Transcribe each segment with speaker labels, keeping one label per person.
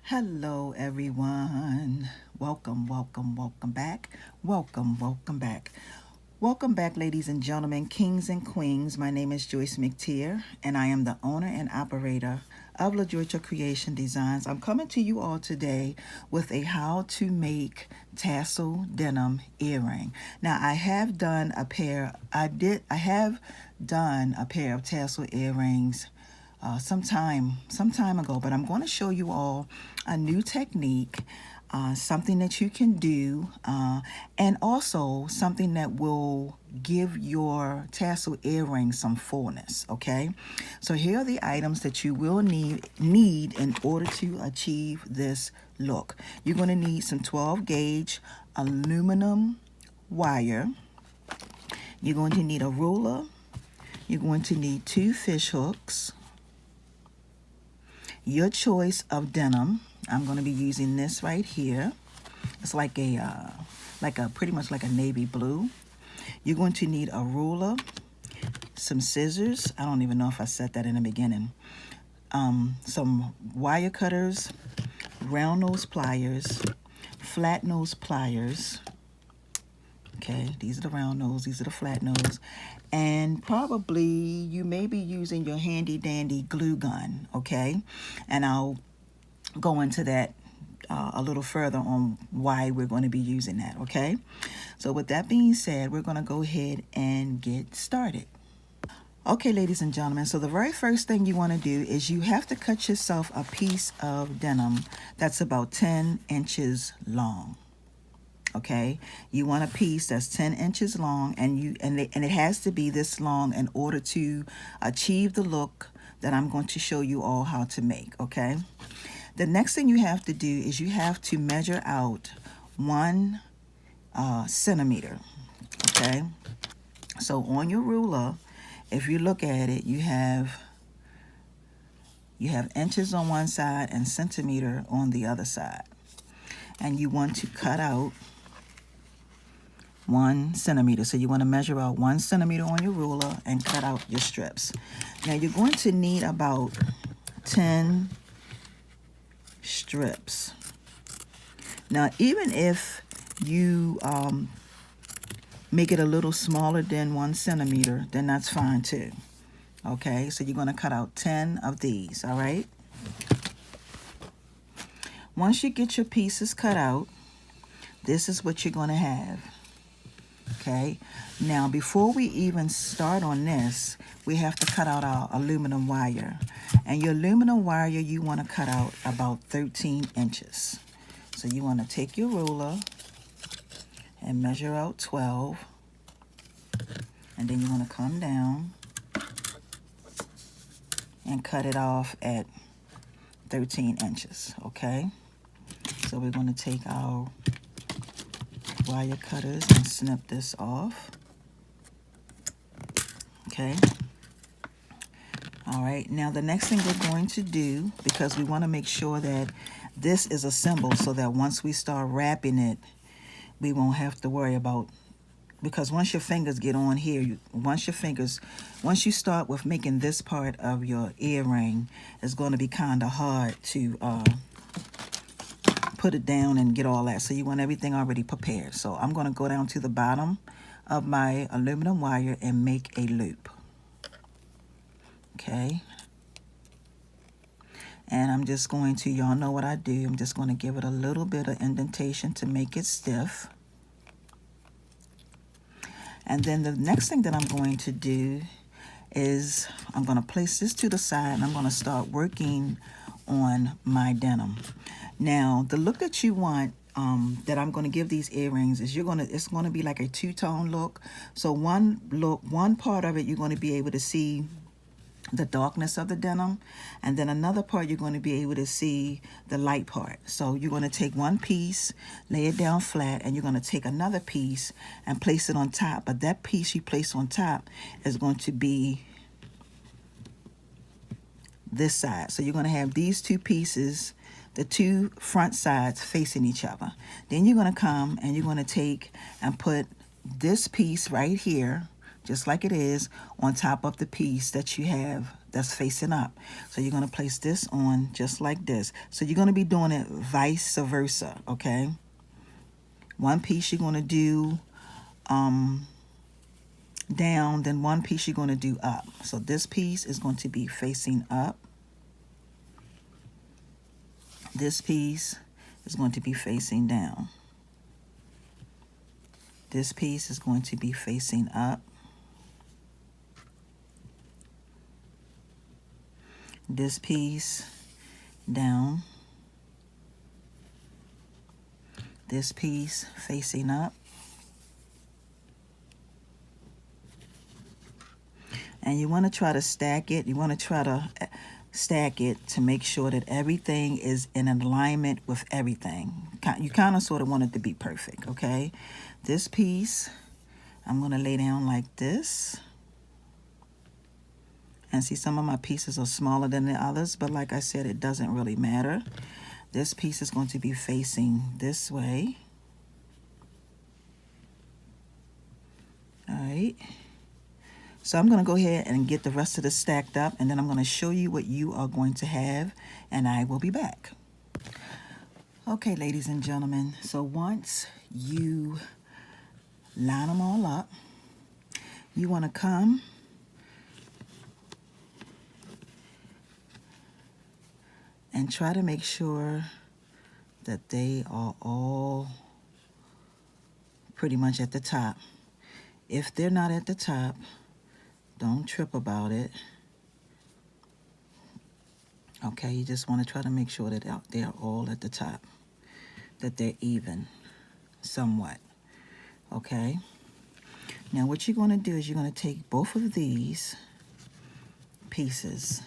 Speaker 1: Hello, everyone. Welcome back. Welcome back. Welcome back, ladies and gentlemen, kings and queens. My name is Joyce McTeer, and I am the owner and operator of Lajoytra Creation Designs. I'm coming to you all today with a how to make tassel denim earring. Now, I have done a pair. I have done a pair of tassel earrings some time ago, but I'm going to show you all a new technique, something that you can do, and also something that will give your tassel earring some fullness. Okay, so here are the items that you will need in order to achieve this look. You're going to need some 12 gauge aluminum wire. You're going to need a ruler. You're going to need 2 fish hooks, your choice of denim. I'm going to be using this right here. It's like a pretty much like a navy blue. You're going to need a ruler, some scissors. I don't even know if I said that in the beginning. Some wire cutters, round nose pliers, flat nose pliers. Okay, these are the round nose, these are the flat nose. And probably you may be using your handy dandy glue gun, okay? And I'll go into that a little further on why we're going to be using that, okay? So with that being said, we're going to go ahead and get started. Okay, ladies and gentlemen, so the very first thing you want to do is you have to cut yourself a piece of denim that's about 10 inches long. Okay, you want a piece that's 10 inches long, and it has to be this long in order to achieve the look that I'm going to show you all how to make. Okay, the next thing you have to do is you have to measure out 1 centimeter. Okay, so on your ruler, if you look at it, you have inches on one side and centimeter on the other side, and you want to cut out 1 centimeter. So you want to measure out 1 centimeter on your ruler and cut out your strips. Now you're going to need about 10 strips. Now even if you make it a little smaller than 1 centimeter, then that's fine too. Okay, so you're going to cut out 10 of these, all right? Once you get your pieces cut out, this is what you're going to have. Okay, now before we even start on this, we have to cut out our aluminum wire. And your aluminum wire, you want to cut out about 13 inches. So you want to take your ruler and measure out 12. And then you want to come down and cut it off at 13 inches. Okay, so we're going to take our wire cutters and snip this off. Okay, all right, now the next thing we're going to do, because we want to make sure that this is assembled so that once we start wrapping it, we won't have to worry about, because once your fingers get on here, once you start with making this part of your earring, it's going to be kind of hard to put it down and get all that. So you want everything already prepared. So I'm going to go down to the bottom of my aluminum wire and make a loop. Okay, and I'm just going to, y'all know what I do, I'm just going to give it a little bit of indentation to make it stiff. And then the next thing that I'm going to do is I'm going to place this to the side and I'm going to start working on my denim. Now, the look that you want that I'm going to give these earrings is it's going to be like a two-tone look. So one part of it, you're going to be able to see the darkness of the denim, and then another part you're going to be able to see the light part. So you're going to take one piece, lay it down flat, and you're going to take another piece and place it on top. But that piece you place on top is going to be this side. So you're going to have these two pieces, the two front sides facing each other. Then you're going to come and you're going to take and put this piece right here just like it is, on top of the piece that you have that's facing up. So you're going to place this on just like this. So you're going to be doing it vice versa, okay? One piece you're going to do down, then one piece you're going to do up. So this piece is going to be facing up. This piece is going to be facing down. This piece is going to be facing up. This piece down. This piece facing up. And you want to try to stack it. You want to try to stack it to make sure that everything is in alignment with everything. You kind of sort of want it to be perfect, okay? This piece, I'm going to lay down like this. And see, some of my pieces are smaller than the others, but like I said, it doesn't really matter. This piece is going to be facing this way. All right. So I'm going to go ahead and get the rest of this stacked up, and then I'm going to show you what you are going to have, and I will be back. Okay, ladies and gentlemen, so once you line them all up, you want to come and try to make sure that they are all pretty much at the top. If they're not at the top, don't trip about it. Okay, you just want to try to make sure that they're all at the top, that they're even somewhat. Okay, now what you're going to do is you're going to take both of these pieces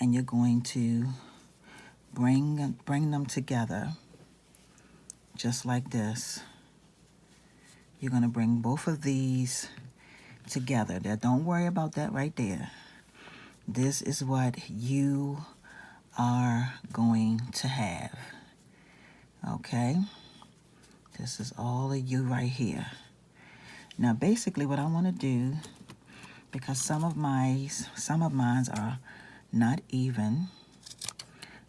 Speaker 1: and you're going to bring them together just like this. You're going to bring both of these together. Now, don't worry about that right there. This is what you are going to have. Okay? This is all of you right here. Now, basically what I want to do, because some of mine are not even,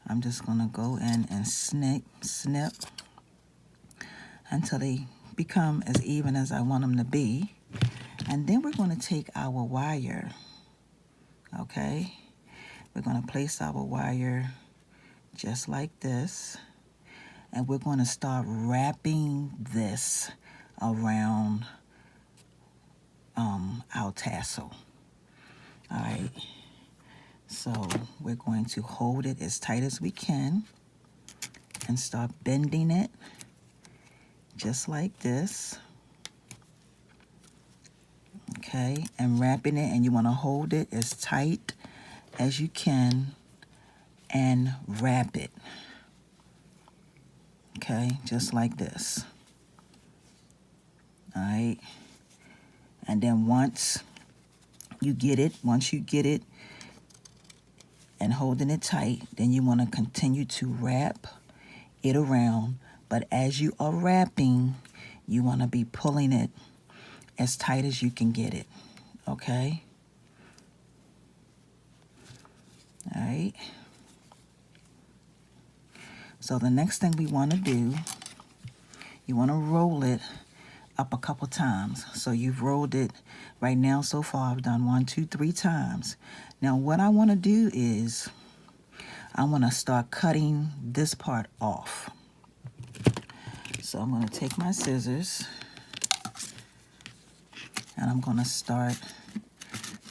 Speaker 1: I'm just going to go in and snip until they become as even as I want them to be. And then we're going to take our wire, okay? We're going to place our wire just like this. And we're going to start wrapping this around our tassel. All right. So we're going to hold it as tight as we can and start bending it just like this. Okay, and wrapping it, and you want to hold it as tight as you can and wrap it. Okay, just like this. All right, and then once you get it and holding it tight, then you want to continue to wrap it around. But as you are wrapping, you want to be pulling it as tight as you can get it, okay? All right. So the next thing we want to do, you want to roll it up a couple times. So you've rolled it right now so far. I've done 1, 2, 3 times. Now what I want to do is I want to start cutting this part off. So I'm going to take my scissors and I'm going to start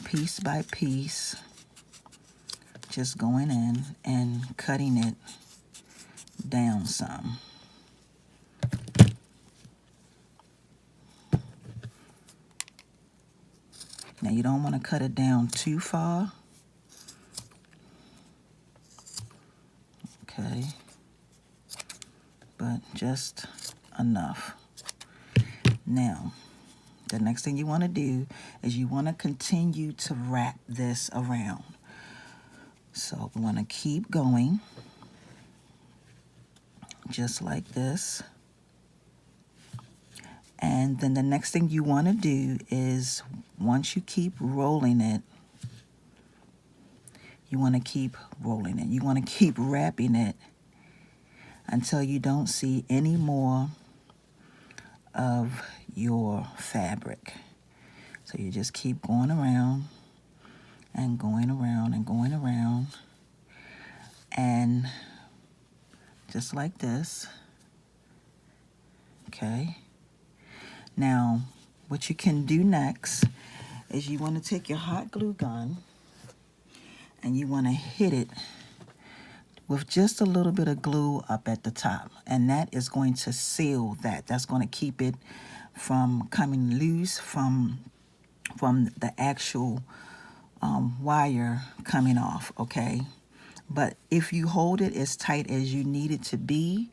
Speaker 1: piece by piece, just going in and cutting it down some. Now you don't want to cut it down too far. Okay. But just enough. Now, the next thing you want to do is you want to continue to wrap this around. So we want to keep going just like this. And then the next thing you want to do is, once you keep rolling it, you want to keep rolling it. You want to keep wrapping it until you don't see any more of your fabric. So you just keep going around and going around and going around, and just like this. Okay. Now, what you can do next is you want to take your hot glue gun and you want to hit it with just a little bit of glue up at the top, and that is going to seal that. That's going to keep it from coming loose from the actual wire coming off, okay? But if you hold it as tight as you need it to be,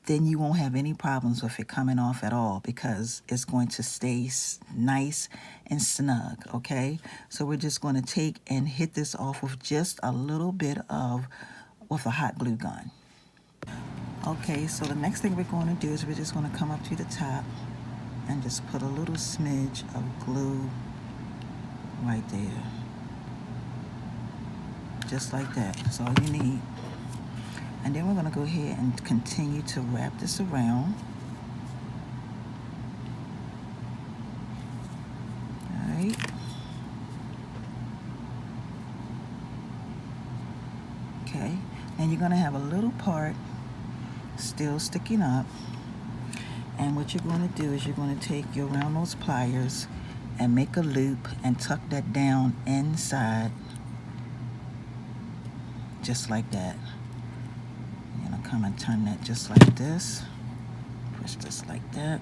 Speaker 1: then you won't have any problems with it coming off at all, because it's going to stay nice and snug, okay? So we're just going to take and hit this off with just a little bit with a hot glue gun. Okay, so the next thing we're going to do is we're just going to come up to the top and just put a little smidge of glue right there. Just like that. That's all you need. And then we're going to go ahead and continue to wrap this around. All right. Okay. And you're going to have a little part still sticking up. And what you're going to do is you're going to take your round nose pliers and make a loop and tuck that down inside, just like that. You're going to come and turn that just like this. Push this like that.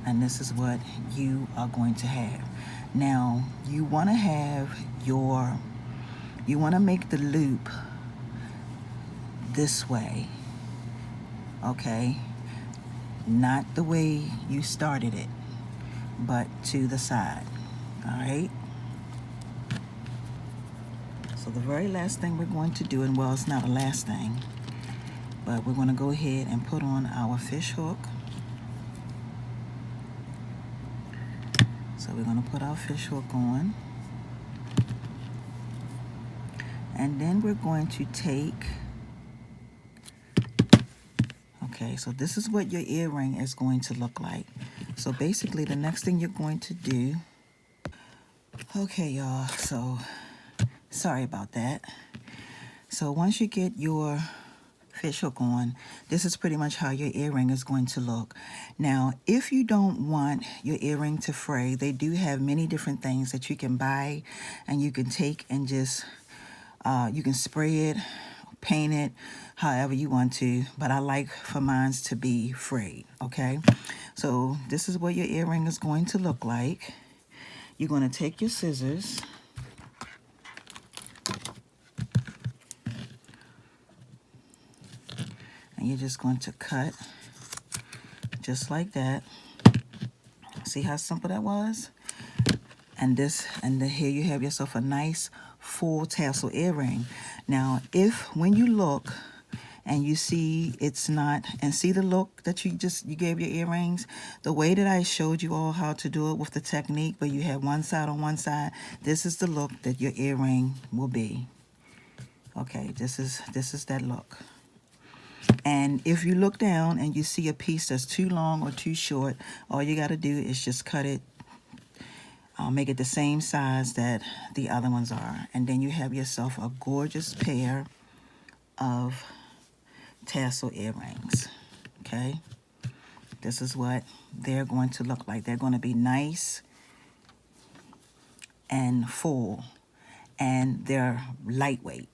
Speaker 1: And this is what you are going to have. Now, you want to make the loop this way, okay? Not the way you started it, but to the side, all right? So the very last thing we're going to do, and well, it's not a last thing, but we're going to go ahead and put on our fish hook. So we're going to put our fish hook on. And then we're going to take, okay, so this is what your earring is going to look like. So basically the next thing you're going to do, okay y'all, so sorry about that. So once you get your fish hook on, this is pretty much how your earring is going to look. Now, if you don't want your earring to fray, they do have many different things that you can buy, and you can take and just, you can spray it, paint it, however you want to, but I like for mine to be frayed, okay? So this is what your earring is going to look like. You're going to take your scissors, and you're just going to cut just like that. See how simple that was? And here you have yourself a nice full tassel earring. Now, when you look and you see it's not, and see the look that you gave your earrings, the way that I showed you all how to do it with the technique where you have one side on one side, this is the look that your earring will be. Okay, this is that look. And if you look down and you see a piece that's too long or too short, all you got to do is just cut it. Make it the same size that the other ones are. And then you have yourself a gorgeous pair of tassel earrings. Okay? This is what they're going to look like. They're going to be nice and full. And they're lightweight.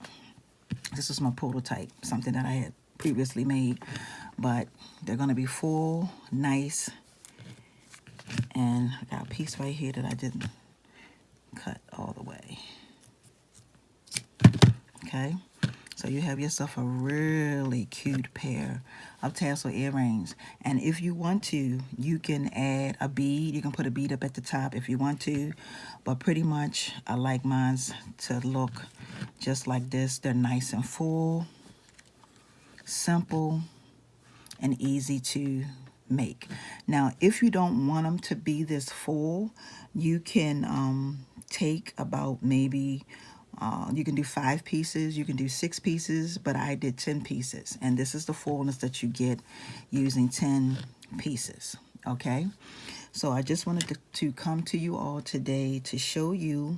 Speaker 1: This is my prototype, something that I had previously made. But they're going to be full, nice. And I got a piece right here that I didn't cut all the way. Okay, so you have yourself a really cute pair of tassel earrings. And if you want to, you can add a bead. You can put a bead up at the top if you want to. But pretty much, I like mine to look just like this. They're nice and full, simple, and easy to make. Now, if you don't want them to be this full, you can take about maybe, you can do 5 pieces, you can do 6 pieces, but I did 10 pieces. And this is the fullness that you get using 10 pieces, okay? So I just wanted to come to you all today to show you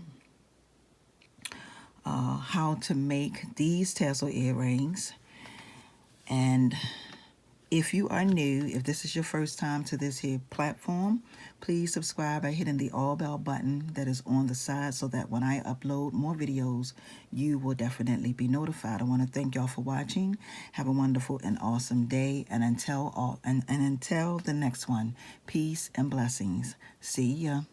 Speaker 1: how to make these tassel earrings. And if you are new, if this is your first time to this here platform, please subscribe by hitting the all bell button that is on the side so that when I upload more videos, you will definitely be notified. I want to thank y'all for watching. Have a wonderful and awesome day. And until the next one, peace and blessings. See ya.